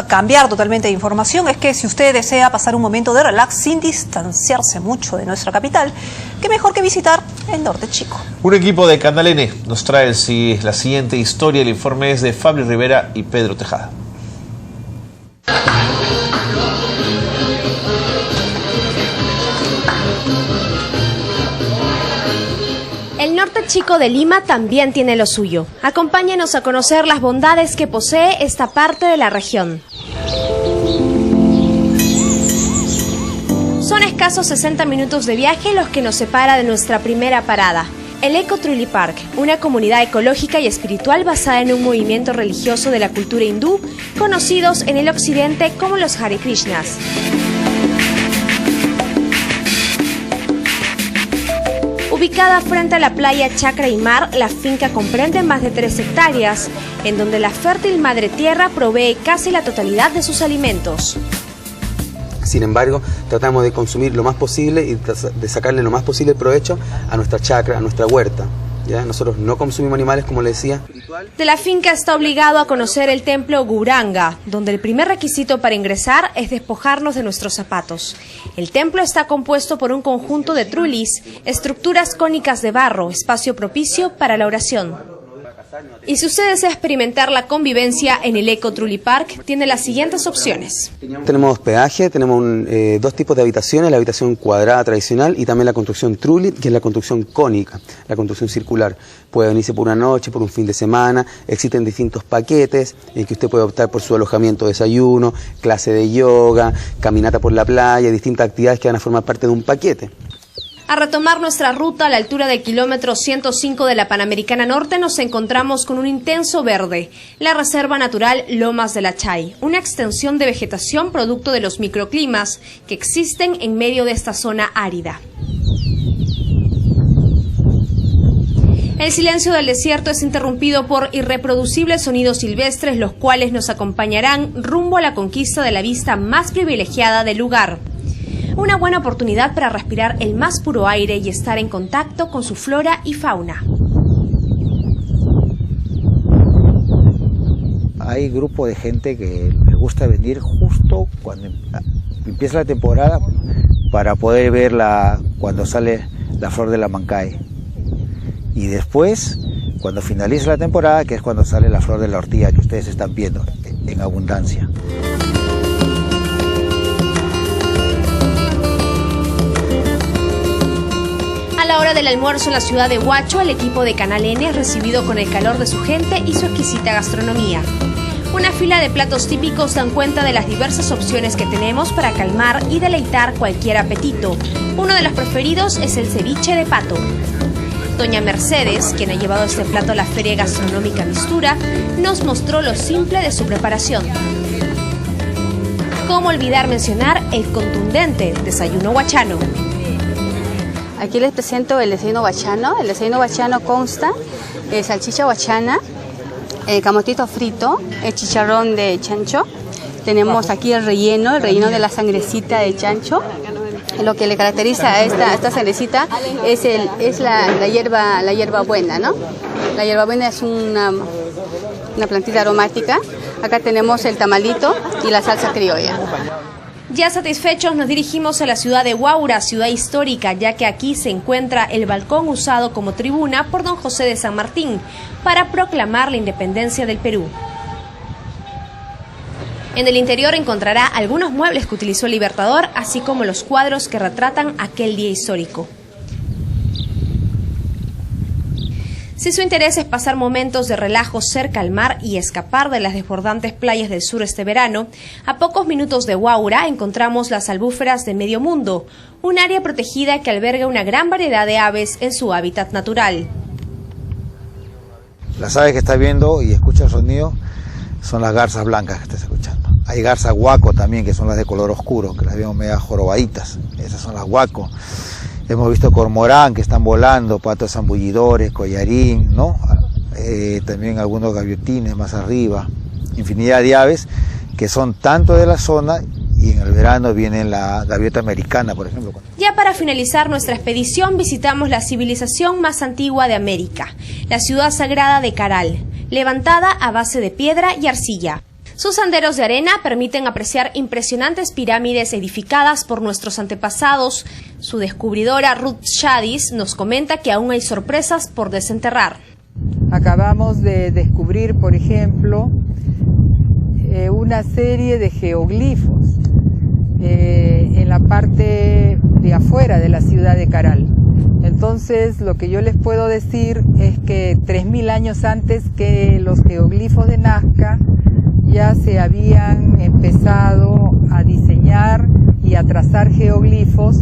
a cambiar totalmente de información. Es que si usted desea pasar un momento de relax sin distanciarse mucho de nuestra capital, qué mejor que visitar el Norte Chico. Un equipo de Canal N nos trae la siguiente historia. El informe es de Fabio Rivera y Pedro Tejada. El Norte Chico de Lima también tiene lo suyo. Acompáñenos a conocer las bondades que posee esta parte de la región. Son escasos 60 minutos de viaje los que nos separa de nuestra primera parada, el Eco Trulli Park, una comunidad ecológica y espiritual basada en un movimiento religioso de la cultura hindú, conocidos en el occidente como los Hare Krishnas. Ubicada frente a la playa Chacra y Mar, la finca comprende más de 3 hectáreas, en donde la fértil madre tierra provee casi la totalidad de sus alimentos. Sin embargo, tratamos de consumir lo más posible y de sacarle lo más posible provecho a nuestra chacra, a nuestra huerta. ¿Ya? Nosotros no consumimos animales, como le decía. De la finca está obligado a conocer el templo Gauranga, donde el primer requisito para ingresar es despojarnos de nuestros zapatos. El templo está compuesto por un conjunto de trullis, estructuras cónicas de barro, espacio propicio para la oración. Y si usted desea experimentar la convivencia en el Eco Trulli Park, tiene las siguientes opciones. Tenemos hospedaje, tenemos 2 tipos de habitaciones, la habitación cuadrada tradicional y también la construcción trulli, que es la construcción cónica, la construcción circular. Puede venirse por una noche, por un fin de semana, existen distintos paquetes en que usted puede optar por su alojamiento, desayuno, clase de yoga, caminata por la playa, distintas actividades que van a formar parte de un paquete. A retomar nuestra ruta a la altura del kilómetro 105 de la Panamericana Norte nos encontramos con un intenso verde, la Reserva Natural Lomas de la Chay, una extensión de vegetación producto de los microclimas que existen en medio de esta zona árida. El silencio del desierto es interrumpido por irreproducibles sonidos silvestres, los cuales nos acompañarán rumbo a la conquista de la vista más privilegiada del lugar. Una buena oportunidad para respirar el más puro aire y estar en contacto con su flora y fauna. Hay grupo de gente que les gusta venir justo cuando empieza la temporada para poder ver cuando sale la flor de la mancay. Y después, cuando finaliza la temporada, que es cuando sale la flor de la ortiga que ustedes están viendo en abundancia. A la hora del almuerzo en la ciudad de Huacho, el equipo de Canal N es recibido con el calor de su gente y su exquisita gastronomía. Una fila de platos típicos dan cuenta de las diversas opciones que tenemos para calmar y deleitar cualquier apetito. Uno de los preferidos es el ceviche de pato. Doña Mercedes, quien ha llevado este plato a la Feria Gastronómica Mistura, nos mostró lo simple de su preparación. ¿Cómo olvidar mencionar el contundente desayuno huachano? Aquí les presento el desayuno huachano. El desayuno huachano consta de salchicha huachana, camotito frito, el chicharrón de chancho. Tenemos aquí el relleno de la sangrecita de chancho. Lo que le caracteriza a esta sangrecita es la hierba buena, ¿no? La hierba buena es una plantita aromática. Acá tenemos el tamalito y la salsa criolla. Ya satisfechos nos dirigimos a la ciudad de Huaura, ciudad histórica, ya que aquí se encuentra el balcón usado como tribuna por don José de San Martín para proclamar la independencia del Perú. En el interior encontrará algunos muebles que utilizó el Libertador, así como los cuadros que retratan aquel día histórico. Si su interés es pasar momentos de relajo cerca al mar y escapar de las desbordantes playas del sur este verano, a pocos minutos de Huaura encontramos las albúferas de Medio Mundo, un área protegida que alberga una gran variedad de aves en su hábitat natural. Las aves que está viendo y escucha el sonido son las garzas blancas que estás escuchando. Hay garzas guaco también, que son las de color oscuro, que las vemos medio jorobaditas. Esas son las guaco. Hemos visto cormorán que están volando, patos zambullidores, collarín, ¿no? También algunos gaviotines más arriba. Infinidad de aves que son tanto de la zona, y en el verano viene la gaviota americana, por ejemplo. Ya para finalizar nuestra expedición visitamos la civilización más antigua de América, la ciudad sagrada de Caral, levantada a base de piedra y arcilla. Sus senderos de arena permiten apreciar impresionantes pirámides edificadas por nuestros antepasados. Su descubridora Ruth Shadis nos comenta que aún hay sorpresas por desenterrar. Acabamos de descubrir, por ejemplo, una serie de geoglifos en la parte de afuera de la ciudad de Caral. Entonces, lo que yo les puedo decir es que 3000 años antes que los geoglifos de Nazca ya se habían empezado a diseñar y a trazar geoglifos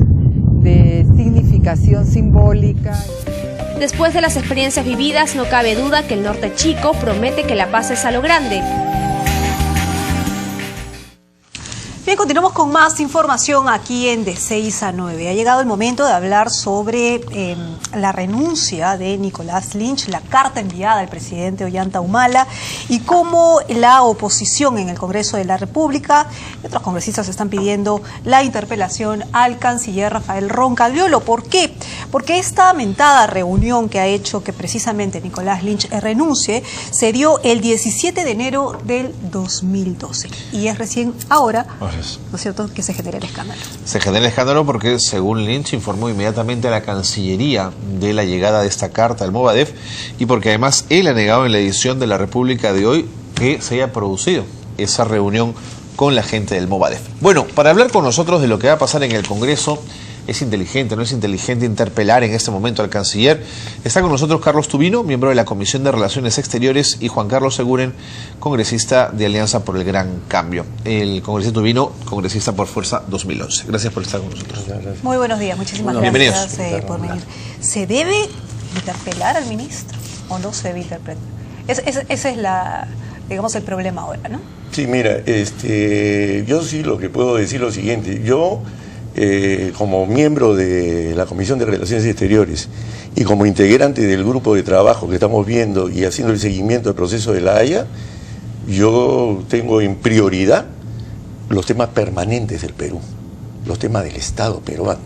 de significación simbólica. Después de las experiencias vividas, no cabe duda que el Norte Chico promete que la paz es a lo grande. Bien, continuamos con más información aquí en De 6 a 9. Ha llegado el momento de hablar sobre la renuncia de Nicolás Lynch, la carta enviada al presidente Ollanta Humala y cómo la oposición en el Congreso de la República y otros congresistas están pidiendo la interpelación al canciller Rafael Roncagliolo. ¿Por qué? Porque esta mentada reunión que ha hecho que precisamente Nicolás Lynch renuncie se dio el 17 de enero del 2012 y es recién ahora, ¿no es cierto?, que se genera el escándalo. Se genera el escándalo porque, según Lynch, informó inmediatamente a la Cancillería de la llegada de esta carta al Movadef y porque además él ha negado en la edición de La República de hoy que se haya producido esa reunión con la gente del Movadef. Bueno, para hablar con nosotros de lo que va a pasar en el Congreso, ¿es inteligente, no es inteligente interpelar en este momento al canciller? Está con nosotros Carlos Tubino, miembro de la Comisión de Relaciones Exteriores, y Juan Carlos Seguren, congresista de Alianza por el Gran Cambio. El congresista Tubino, congresista por Fuerza 2011. Gracias por estar con nosotros. Muy buenos días, muchísimas gracias por venir. ¿Se debe interpelar al ministro o no se debe interpelar? Ese es digamos, el problema ahora, ¿no? Sí, mira, yo sí lo que puedo decir lo siguiente. Yo, como miembro de la Comisión de Relaciones Exteriores y como integrante del grupo de trabajo que estamos viendo y haciendo el seguimiento del proceso de La Haya, yo tengo en prioridad los temas permanentes del Perú, los temas del Estado peruano,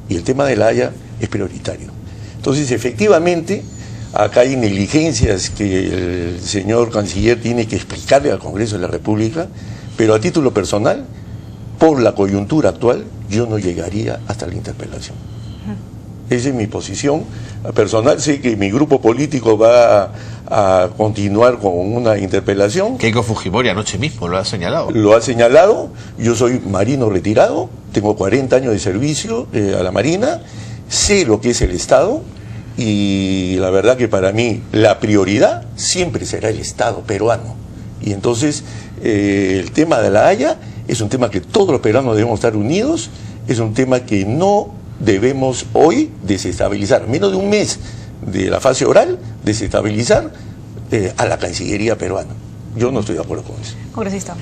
y el tema de La Haya es prioritario. Entonces, efectivamente, acá hay negligencias que el señor canciller tiene que explicarle al Congreso de la República, pero a título personal, por la coyuntura actual, yo no llegaría hasta la interpelación. Esa es mi posición personal. Sé que mi grupo político va a continuar con una interpelación. Keiko Fujimori anoche mismo lo ha señalado. Lo ha señalado. Yo soy marino retirado, tengo 40 años de servicio a la Marina, sé lo que es el Estado y la verdad que para mí la prioridad siempre será el Estado peruano. Y entonces el tema de La Haya es un tema que todos los peruanos debemos estar unidos, es un tema que no debemos hoy desestabilizar, menos de un mes de la fase oral, desestabilizar a la Cancillería peruana. Yo no estoy de acuerdo con eso. Congresista.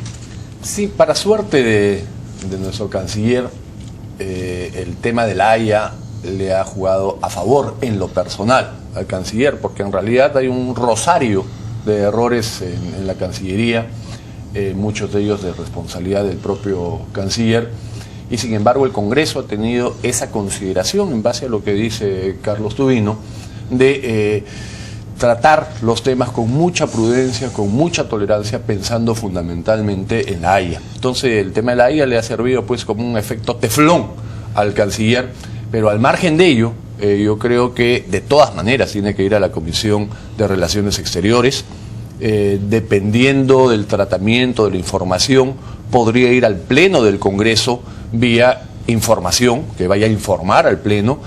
Sí, para suerte de nuestro canciller, el tema de La Haya le ha jugado a favor en lo personal al canciller, porque en realidad hay un rosario de errores en la Cancillería, muchos de ellos de responsabilidad del propio canciller, y sin embargo el Congreso ha tenido esa consideración, en base a lo que dice Carlos Tubino, de tratar los temas con mucha prudencia, con mucha tolerancia, pensando fundamentalmente en La Haya. Entonces el tema de La Haya le ha servido pues como un efecto teflón al canciller, pero al margen de ello, yo creo que de todas maneras tiene que ir a la Comisión de Relaciones Exteriores. Dependiendo del tratamiento de la información, podría ir al Pleno del Congreso vía información, que vaya a informar al Pleno,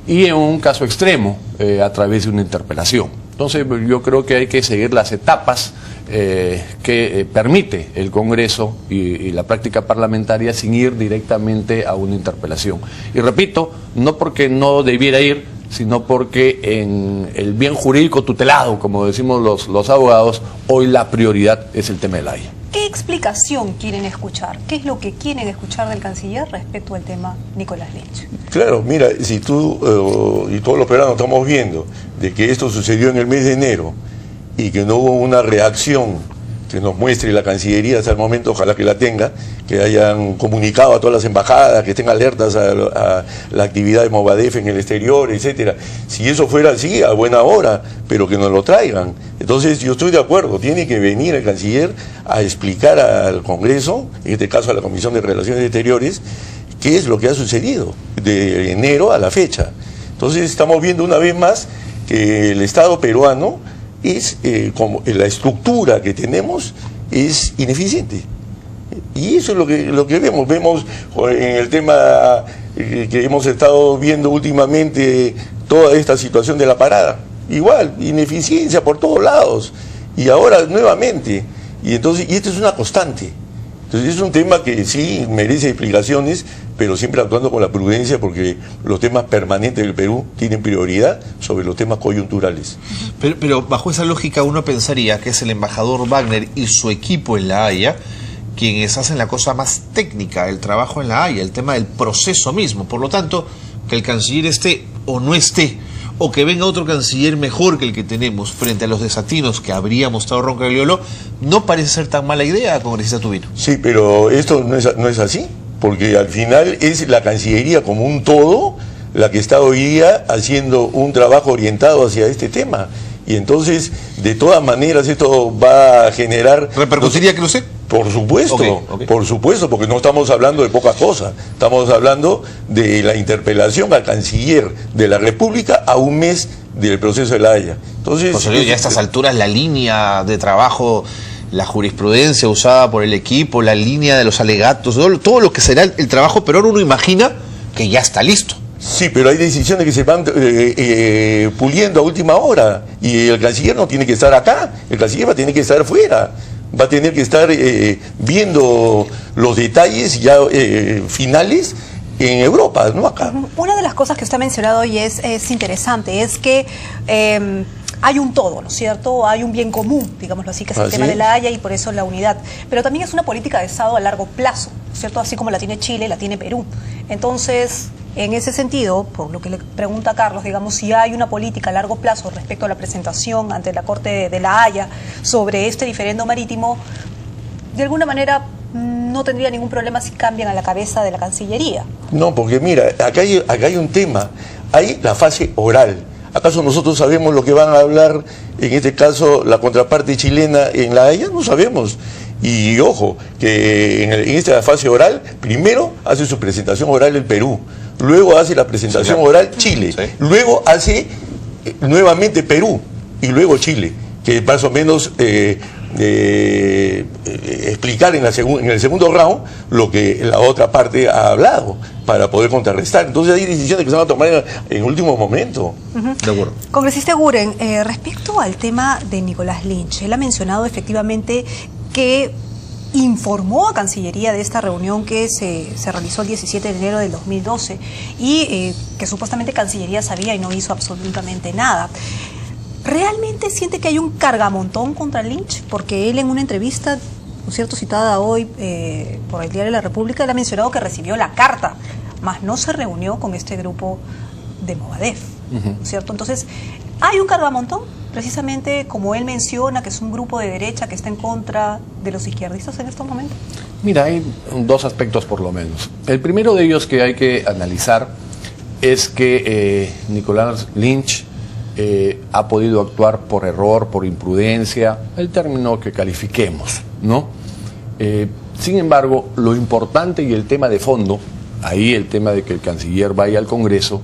y en un caso extremo, a través de una interpelación. Entonces yo creo que hay que seguir las etapas que permite el Congreso y la práctica parlamentaria sin ir directamente a una interpelación. Y repito, no porque no debiera ir, sino porque en el bien jurídico tutelado, como decimos los abogados, hoy la prioridad es el tema de La Haya. ¿Qué explicación quieren escuchar? ¿Qué es lo que quieren escuchar del canciller respecto al tema Nicolás Lynch? Claro, mira, si tú y todos los peruanos estamos viendo de que esto sucedió en el mes de enero y que no hubo una reacción que nos muestre la Cancillería hasta el momento, ojalá que la tenga, que hayan comunicado a todas las embajadas, que estén alertas a la actividad de Movadef en el exterior, etcétera. Si eso fuera así, a buena hora, pero que nos lo traigan. Entonces yo estoy de acuerdo, tiene que venir el canciller a explicar al Congreso, en este caso a la Comisión de Relaciones Exteriores, qué es lo que ha sucedido de enero a la fecha. Entonces estamos viendo una vez más que el Estado peruano es como la estructura que tenemos es ineficiente. Y eso es lo que vemos. Vemos en el tema que hemos estado viendo últimamente, toda esta situación de la parada. Igual, ineficiencia por todos lados. Y ahora nuevamente. Y esto es una constante. Entonces es un tema que sí merece explicaciones, pero siempre actuando con la prudencia, porque los temas permanentes del Perú tienen prioridad sobre los temas coyunturales. Pero bajo esa lógica uno pensaría que es el embajador Wagner y su equipo en La Haya quienes hacen la cosa más técnica, el trabajo en La Haya, el tema del proceso mismo. Por lo tanto, que el canciller esté o no esté, o que venga otro canciller mejor que el que tenemos frente a los desatinos que habría mostrado Roncagliolo, no parece ser tan mala idea, congresista Tubino. Sí, pero esto no es así, porque al final es la Cancillería como un todo la que está hoy día haciendo un trabajo orientado hacia este tema. Y entonces, de todas maneras, esto va a generar... ¿Repercutiría que lo sé? Por supuesto, okay. Por supuesto, porque no estamos hablando de pocas cosas. Estamos hablando de la interpelación al canciller de la República a un mes del proceso de La Haya. Entonces, ya a estas alturas la línea de trabajo, la jurisprudencia usada por el equipo, la línea de los alegatos, todo lo que será el trabajo, pero ahora uno imagina que ya está listo. Sí, pero hay decisiones que se van puliendo a última hora, y el canciller no tiene que estar acá, el canciller va a tener que estar fuera, va a tener que estar viendo los detalles ya finales en Europa, no acá. Una de las cosas que usted ha mencionado hoy es interesante, es que hay un todo, ¿no es cierto? Hay un bien común, digámoslo así, que es el tema de La Haya, y por eso la unidad. Pero también es una política de Estado a largo plazo, ¿no es cierto? Así como la tiene Chile, la tiene Perú. Entonces, en ese sentido, por lo que le pregunta Carlos, digamos, si hay una política a largo plazo respecto a la presentación ante la Corte de La Haya sobre este diferendo marítimo, de alguna manera no tendría ningún problema si cambian a la cabeza de la Cancillería. No, porque mira, acá hay un tema, hay la fase oral. ¿Acaso nosotros sabemos lo que van a hablar, en este caso, la contraparte chilena en La Haya? No sabemos. Y ojo, que en esta fase oral, primero hace su presentación oral el Perú, luego hace la presentación oral Chile, luego hace nuevamente Perú y luego Chile, que más o menos explicar en el segundo round lo que la otra parte ha hablado para poder contrarrestar. Entonces hay decisiones que se van a tomar en último momento. De acuerdo. Congresista Guren, respecto al tema de Nicolás Lynch, él ha mencionado efectivamente que informó a Cancillería de esta reunión que se realizó el 17 de enero del 2012 y que supuestamente Cancillería sabía y no hizo absolutamente nada. ¿Realmente siente que hay un cargamontón contra Lynch? Porque él en una entrevista, ¿no es cierto?, citada hoy por el Diario de la República, él ha mencionado que recibió la carta, mas no se reunió con este grupo de Movadef, ¿no es cierto? Entonces, ¿hay un cargamontón? Precisamente como él menciona, que es un grupo de derecha que está en contra de los izquierdistas en estos momentos. Mira, hay dos aspectos por lo menos. El primero de ellos que hay que analizar es que Nicolás Lynch ha podido actuar por error, por imprudencia, el término que califiquemos, ¿no? Sin embargo, lo importante y el tema de fondo, ahí el tema de que el canciller vaya al Congreso,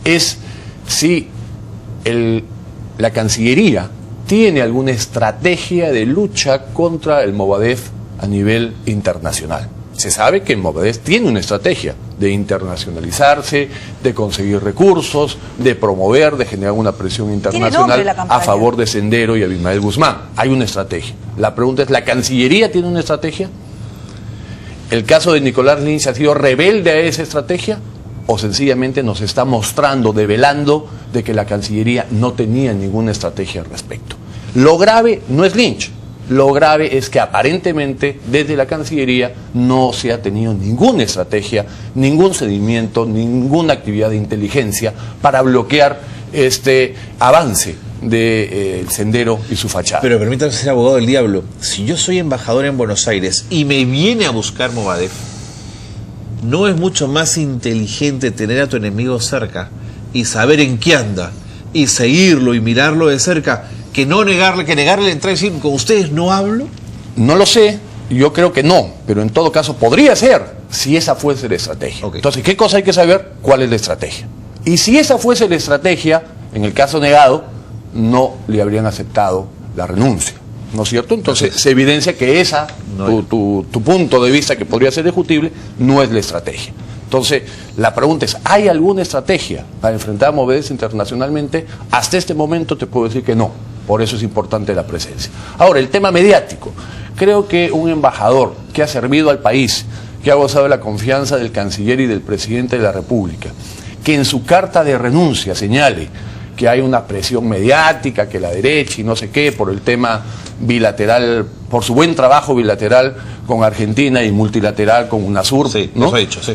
es si la Cancillería tiene alguna estrategia de lucha contra el Movadef a nivel internacional. Se sabe que el Movadef tiene una estrategia de internacionalizarse, de conseguir recursos, de promover, de generar una presión internacional a favor de Sendero y Abimael Guzmán. Hay una estrategia. La pregunta es, ¿la Cancillería tiene una estrategia? ¿El caso de Nicolás Lynch ha sido rebelde a esa estrategia? ¿O sencillamente nos está mostrando, develando, de que la Cancillería no tenía ninguna estrategia al respecto? Lo grave no es Lynch. Lo grave es que aparentemente desde la Cancillería no se ha tenido ninguna estrategia, ningún seguimiento, ninguna actividad de inteligencia para bloquear este avance del sendero y su fachada. Pero permítame ser abogado del diablo. Si yo soy embajador en Buenos Aires y me viene a buscar Movadef, ¿no es mucho más inteligente tener a tu enemigo cerca y saber en qué anda y seguirlo y mirarlo de cerca que negarle la entrada y decir, con ustedes no hablo? No lo sé, yo creo que no, pero en todo caso podría ser si esa fuese la estrategia. Okay. Entonces, ¿qué cosa hay que saber? ¿Cuál es la estrategia? Y si esa fuese la estrategia, en el caso negado, no le habrían aceptado la renuncia, ¿no es cierto? Entonces se evidencia que esa, tu punto de vista que podría ser discutible, no es la estrategia. Entonces, la pregunta es, ¿hay alguna estrategia para enfrentar a Movadef internacionalmente? Hasta este momento te puedo decir que no, por eso es importante la presencia. Ahora, el tema mediático. Creo que un embajador que ha servido al país, que ha gozado de la confianza del canciller y del presidente de la República, que en su carta de renuncia señale que hay una presión mediática, que la derecha y no sé qué, por el tema bilateral, por su buen trabajo bilateral con Argentina y multilateral con UNASUR, sí, ¿no? Eso ha dicho, sí.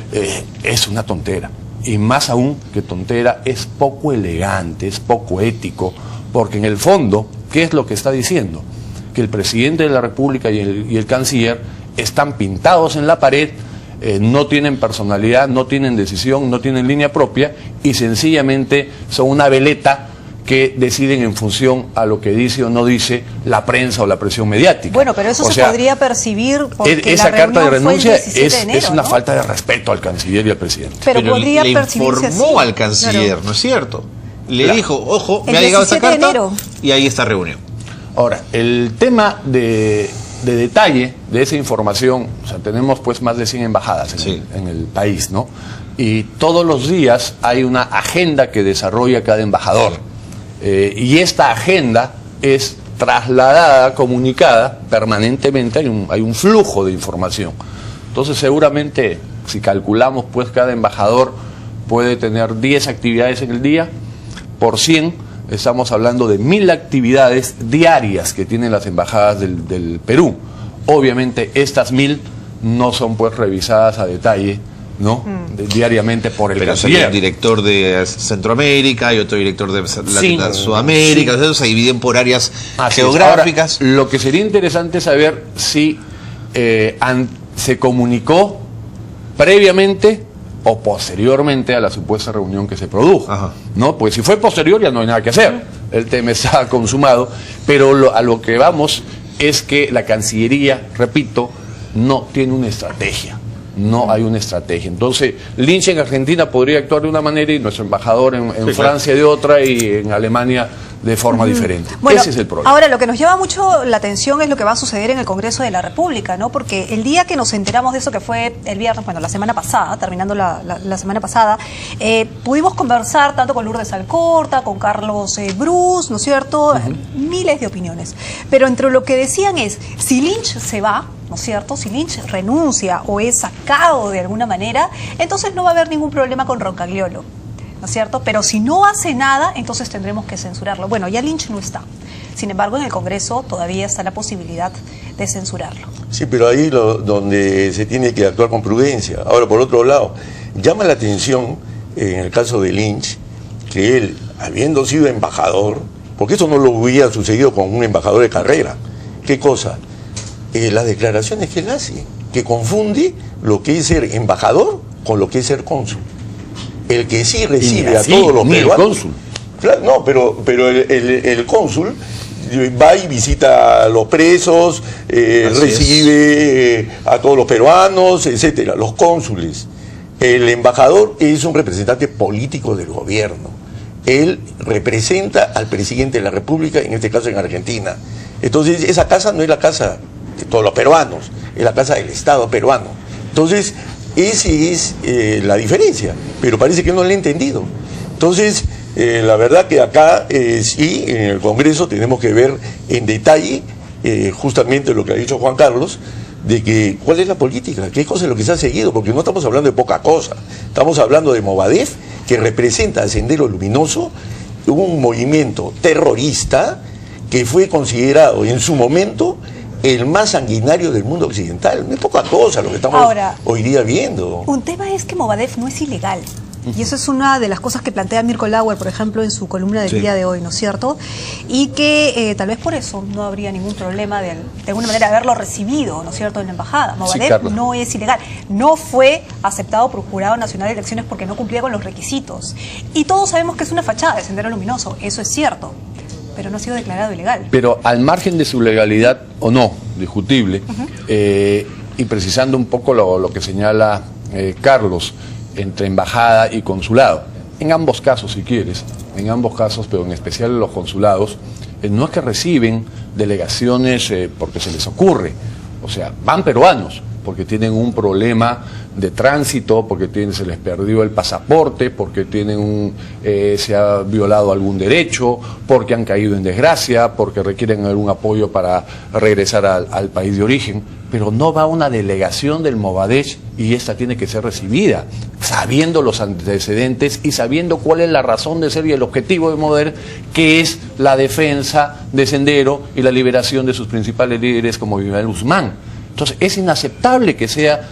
Es una tontera. Y más aún que tontera, es poco elegante, es poco ético, porque en el fondo, ¿qué es lo que está diciendo? Que el presidente de la República y el canciller están pintados en la pared, no tienen personalidad, no tienen decisión, no tienen línea propia y sencillamente son una veleta que deciden en función a lo que dice o no dice la prensa o la presión mediática. Bueno, pero eso podría percibir porque esa la carta de renuncia de enero, es una ¿no? falta de respeto al canciller y al presidente. Pero podría le percibirse informó así. al canciller, Claro. ¿no es cierto? Le dijo, ojo, El me ha llegado esta 17 de carta enero. y ahí está reunión. Ahora, el tema de detalle de esa información, o sea, tenemos pues más de 100 embajadas en el país, ¿no? Y todos los días hay una agenda que desarrolla cada embajador. Y esta agenda es trasladada, comunicada permanentemente, hay un flujo de información. Entonces seguramente, si calculamos, pues cada embajador puede tener 10 actividades en el día, por 100 estamos hablando de 1000 actividades diarias que tienen las embajadas del Perú. Obviamente estas 1000 no son pues revisadas a detalle, ¿no? Diariamente por el canciller. Pero hay un director de Centroamérica y otro director de Sudamérica, sí. Entonces se dividen por áreas Así geográficas. Ahora, lo que sería interesante es saber si se comunicó previamente o posteriormente a la supuesta reunión que se produjo. Ajá. ¿No? Pues si fue posterior ya no hay nada que hacer, el tema está consumado, pero a lo que vamos es que la Cancillería, repito, no tiene una estrategia. No hay una estrategia. Entonces, Lynch en Argentina podría actuar de una manera y nuestro embajador en Francia de otra y en Alemania de forma diferente. Bueno, ese es el problema. Ahora, lo que nos llama mucho la atención es lo que va a suceder en el Congreso de la República, ¿no? Porque el día que nos enteramos de eso, que fue el viernes, bueno, la semana pasada, terminando la semana pasada, pudimos conversar tanto con Lourdes Alcorta, con Carlos Bruce, ¿no es cierto? Miles de opiniones. Pero entre lo que decían es, si Lynch se va, ¿no es cierto? Si Lynch renuncia o es sacado de alguna manera, entonces no va a haber ningún problema con Roncagliolo, ¿no es cierto? Pero si no hace nada, entonces tendremos que censurarlo. Bueno, ya Lynch no está. Sin embargo, en el Congreso todavía está la posibilidad de censurarlo. Sí, pero ahí donde se tiene que actuar con prudencia. Ahora, por otro lado, llama la atención, en el caso de Lynch, que él, habiendo sido embajador, porque eso no lo hubiera sucedido con un embajador de carrera. ¿Qué cosa? Las declaraciones que él hace, que confunde lo que es ser embajador con lo que es ser cónsul. El que sí recibe a todos los peruanos. El cónsul. Claro, no, pero el cónsul va y visita a los presos, recibe a todos los peruanos, etcétera, los cónsules. El embajador es un representante político del gobierno. Él representa al presidente de la República, en este caso en Argentina. Entonces, esa casa no es la casa de todos los peruanos, es la casa del Estado peruano. Entonces, esa es la diferencia, pero parece que no lo he entendido. Entonces, la verdad que acá sí, en el Congreso tenemos que ver en detalle justamente lo que ha dicho Juan Carlos, de que cuál es la política, qué cosa es lo que se ha seguido, porque no estamos hablando de poca cosa, estamos hablando de Movadef, que representa al Sendero Luminoso, un movimiento terrorista que fue considerado en su momento el más sanguinario del mundo occidental. No es poca cosa lo que estamos hoy día viendo. Un tema es que Movadef no es ilegal. Y eso es una de las cosas que plantea Mirko Lauer, por ejemplo, en su columna del día de hoy, ¿no es cierto? Y que tal vez por eso no habría ningún problema de alguna manera haberlo recibido, ¿no es cierto?, en la embajada. Movadef no es ilegal. No fue aceptado por el Jurado Nacional de Elecciones porque no cumplía con los requisitos. Y todos sabemos que es una fachada de Sendero Luminoso, eso es cierto, pero no ha sido declarado ilegal. Pero al margen de su legalidad o no, discutible, y precisando un poco lo que señala Carlos, entre embajada y consulado, en ambos casos si quieres, en ambos casos, pero en especial en los consulados, no es que reciben delegaciones porque se les ocurre, o sea, van peruanos porque tienen un problema de tránsito, porque se les perdió el pasaporte, porque se ha violado algún derecho, porque han caído en desgracia, porque requieren algún apoyo para regresar al país de origen, pero no va una delegación del Movadef y esta tiene que ser recibida, sabiendo los antecedentes y sabiendo cuál es la razón de ser y el objetivo de Movadef, que es la defensa de Sendero y la liberación de sus principales líderes como Abimael Guzmán. Entonces es inaceptable que sea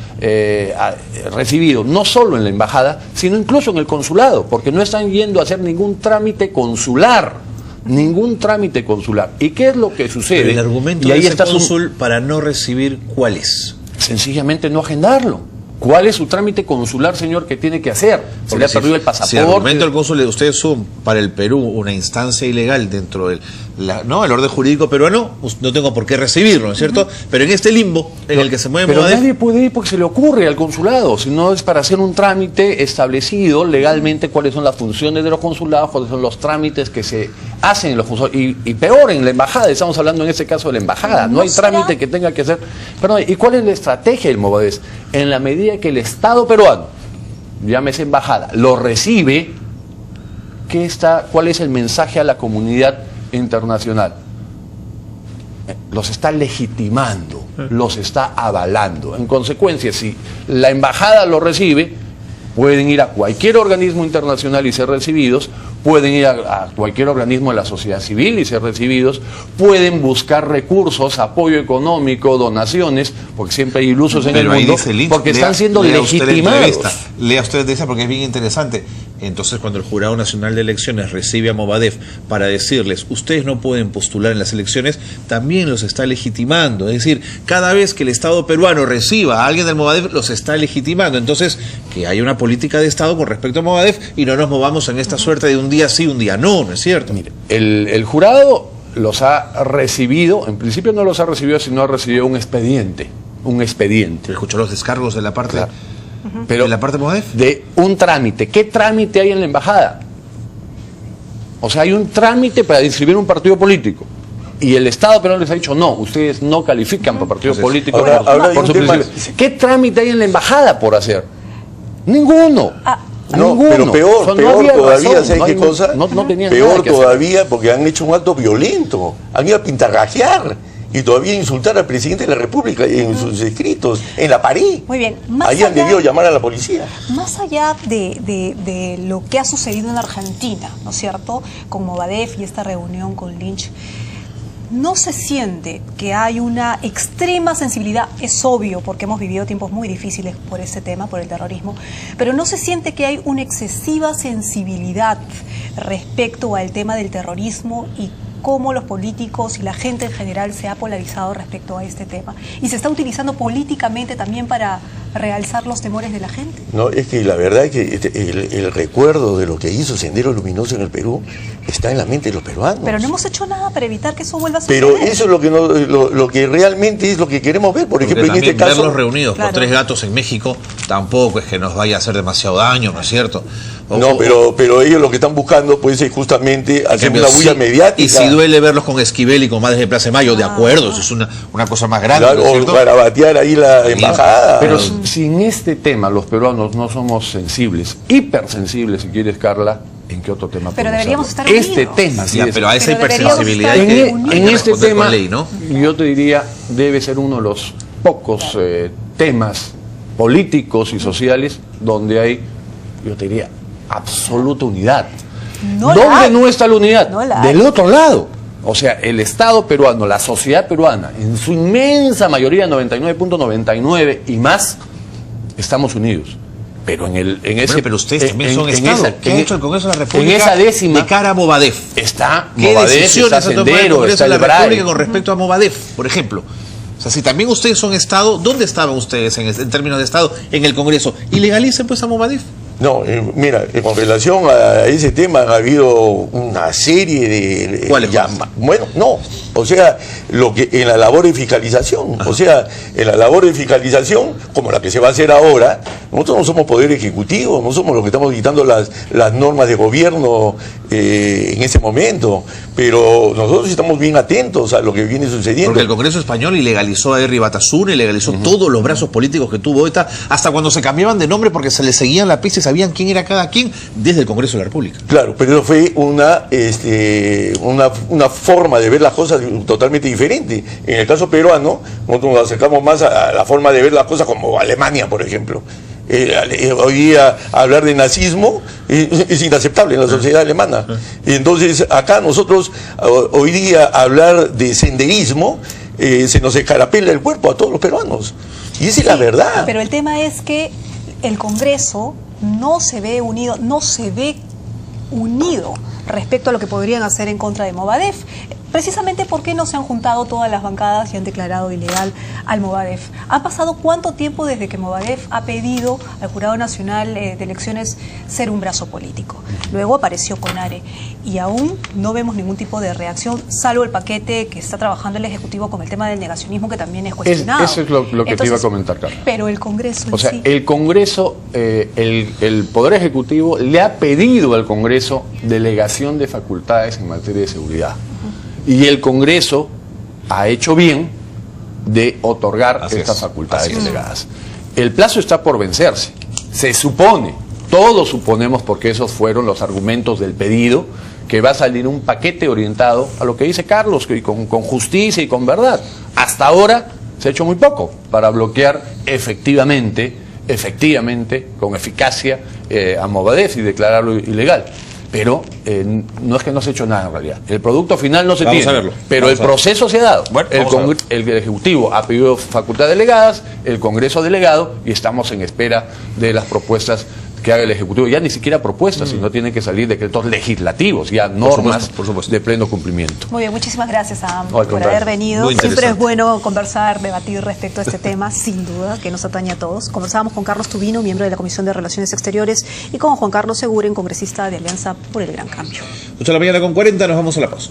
recibido no solo en la embajada, sino incluso en el consulado, porque no están yendo a hacer ningún trámite consular. Ningún trámite consular. ¿Y qué es lo que sucede? Pero el argumento de ese cónsul para no recibir, ¿cuál es? Sencillamente no agendarlo. ¿Cuál es su trámite consular, señor, que tiene que hacer? Se le ha perdido el pasaporte. Si el argumento del cónsul de ustedes son para el Perú una instancia ilegal dentro del el orden jurídico peruano, no tengo por qué recibirlo, ¿no es cierto? Pero en este limbo en el que se mueve Movadef, nadie puede ir porque se le ocurre al consulado, sino es para hacer un trámite establecido legalmente cuáles son las funciones de los consulados, cuáles son los trámites que se hacen en los consulados, y peor en la embajada, estamos hablando en este caso de la embajada, no hay trámite que tenga que hacer. Perdón, ¿y cuál es la estrategia del Movadef? En la medida que el Estado peruano, llámese embajada, lo recibe, ¿cuál es el mensaje a la comunidad internacional? Los está legitimando, los está avalando. En consecuencia, si la embajada lo recibe, pueden ir a cualquier organismo internacional y ser recibidos, pueden ir a cualquier organismo de la sociedad civil y ser recibidos, pueden buscar recursos, apoyo económico, donaciones, porque siempre hay ilusos en el mundo, porque están siendo legitimados. Lea usted esa porque es bien interesante. Entonces, cuando el Jurado Nacional de Elecciones recibe a Movadef para decirles, ustedes no pueden postular en las elecciones, también los está legitimando. Es decir, cada vez que el Estado peruano reciba a alguien del Movadef, los está legitimando. Entonces, que hay una política de Estado con respecto a Movadef y no nos movamos en esta suerte de un día sí, un día no, ¿no es cierto? Mire, el jurado los ha recibido, en principio no los ha recibido, sino ha recibido un expediente. ¿Escuchó los descargos de la parte? Claro. Pero, ¿de la parte Movadef? De un trámite. ¿Qué trámite hay en la embajada? O sea, hay un trámite para inscribir un partido político. Y el Estado peruano les ha dicho, no, ustedes no califican para partido político. ¿Qué trámite hay en la embajada por hacer? Ninguno. No, pero peor todavía, ¿sabes qué cosa? Peor todavía porque han hecho un acto violento. Han ido a pintarrajear y todavía insultar al presidente de la República en sus escritos, en la pared. Muy bien. Ahí han debido llamar a la policía. Más allá de lo que ha sucedido en Argentina, ¿no es cierto?, con Movadef y esta reunión con Lynch, ¿no se siente que hay una extrema sensibilidad? Es obvio, porque hemos vivido tiempos muy difíciles por ese tema, por el terrorismo, pero ¿no se siente que hay una excesiva sensibilidad respecto al tema del terrorismo y cómo los políticos y la gente en general se ha polarizado respecto a este tema? Y se está utilizando políticamente también para realzar los temores de la gente. No, es que la verdad es que el recuerdo de lo que hizo Sendero Luminoso en el Perú está en la mente de los peruanos. Pero no hemos hecho nada para evitar que eso vuelva a suceder. Pero eso es lo que lo que realmente es lo que queremos ver. Por ejemplo, en este caso, verlos reunidos por 3 gatos en México tampoco es que nos vaya a hacer demasiado daño, ¿no es cierto? Pero ellos lo que están buscando pues es justamente hacer una bulla mediática. Y si duele verlos con Esquivel y con Madres de Plaza de Mayo, de acuerdo, eso es una cosa más grande. Claro, ¿no es o para batear ahí la embajada. Pero si en este tema los peruanos no somos sensibles, hipersensibles si quieres, Carla, ¿en qué otro tema? Pero deberíamos estar unidos. Este tema, sí, pero a esa hipersensibilidad en este tema, ley, ¿no? Yo te diría, debe ser uno de los pocos temas políticos y sociales donde hay, yo te diría, absoluta unidad. ¿Dónde no está la unidad? Del otro lado. O sea, el Estado peruano, la sociedad peruana, en su inmensa mayoría, 99.99 y más, estamos unidos. Pero en ese... pero ustedes también son Estado. ¿Qué ha hecho el Congreso de la República en esa décima, de cara a Movadef? Está ¿Qué Movadef, decisiones está ha tomado el Sendero, Congreso está de la el BRAE República con respecto a Movadef, por ejemplo? O sea, si también ustedes son Estado, ¿dónde estaban ustedes en términos de Estado en el Congreso? Y legalicen pues a Movadef. No, mira, con relación a ese tema ha habido una serie de... ¿Cuáles? Bueno, no, o sea, lo que en la labor de fiscalización, o sea, en la labor de fiscalización, como la que se va a hacer ahora, nosotros no somos poder ejecutivo, no somos los que estamos dictando las normas de gobierno en ese momento, pero nosotros estamos bien atentos a lo que viene sucediendo. Porque el Congreso español ilegalizó a Herri Batasuna, ilegalizó todos los brazos políticos que tuvo ETA, hasta cuando se cambiaban de nombre porque se les seguían la pista y sabían quién era cada quien desde el Congreso de la República. Claro, pero eso fue una forma de ver las cosas totalmente diferente. En el caso peruano, nosotros nos acercamos más a la forma de ver las cosas como Alemania, por ejemplo. Hoy día hablar de nazismo es inaceptable en la sociedad alemana. Entonces acá nosotros hoy día hablar de senderismo se nos escarapela el cuerpo a todos los peruanos. Y esa es la verdad. Pero el tema es que el Congreso no se ve unido, respecto a lo que podrían hacer en contra de Movadef. Precisamente porque no se han juntado todas las bancadas y han declarado ilegal al Movadef. ¿Ha pasado cuánto tiempo desde que Movadef ha pedido al Jurado Nacional de Elecciones ser un brazo político? Luego apareció CONARE y aún no vemos ningún tipo de reacción, salvo el paquete que está trabajando el Ejecutivo con el tema del negacionismo, que también es cuestionado. Eso es lo que entonces, te iba a comentar, Carlos. Pero el Congreso o sea, sí. El Congreso, el Poder Ejecutivo le ha pedido al Congreso delegación de facultades en materia de seguridad. Y el Congreso ha hecho bien de otorgar estas facultades delegadas. El plazo está por vencerse. Se supone, todos suponemos, porque esos fueron los argumentos del pedido, que va a salir un paquete orientado a lo que dice Carlos, y con justicia y con verdad. Hasta ahora se ha hecho muy poco para bloquear efectivamente, con eficacia, a Movadef y declararlo ilegal. Pero no es que no se ha hecho nada en realidad. El producto final no se tiene, pero el proceso se ha dado. Bueno, el Ejecutivo ha pedido facultades delegadas, el Congreso delegado, y estamos en espera de las propuestas que haga el Ejecutivo. Ya ni siquiera propuestas, sino tienen que salir decretos legislativos, ya normas por supuesto, de pleno cumplimiento. Muy bien, muchísimas gracias a ambos por haber venido. Siempre es bueno conversar, debatir respecto a este tema, sin duda, que nos atañe a todos. Conversábamos con Carlos Tubino, miembro de la Comisión de Relaciones Exteriores, y con Juan Carlos Seguren, congresista de Alianza por el Gran Cambio. 8:40 a.m, nos vamos a la pausa.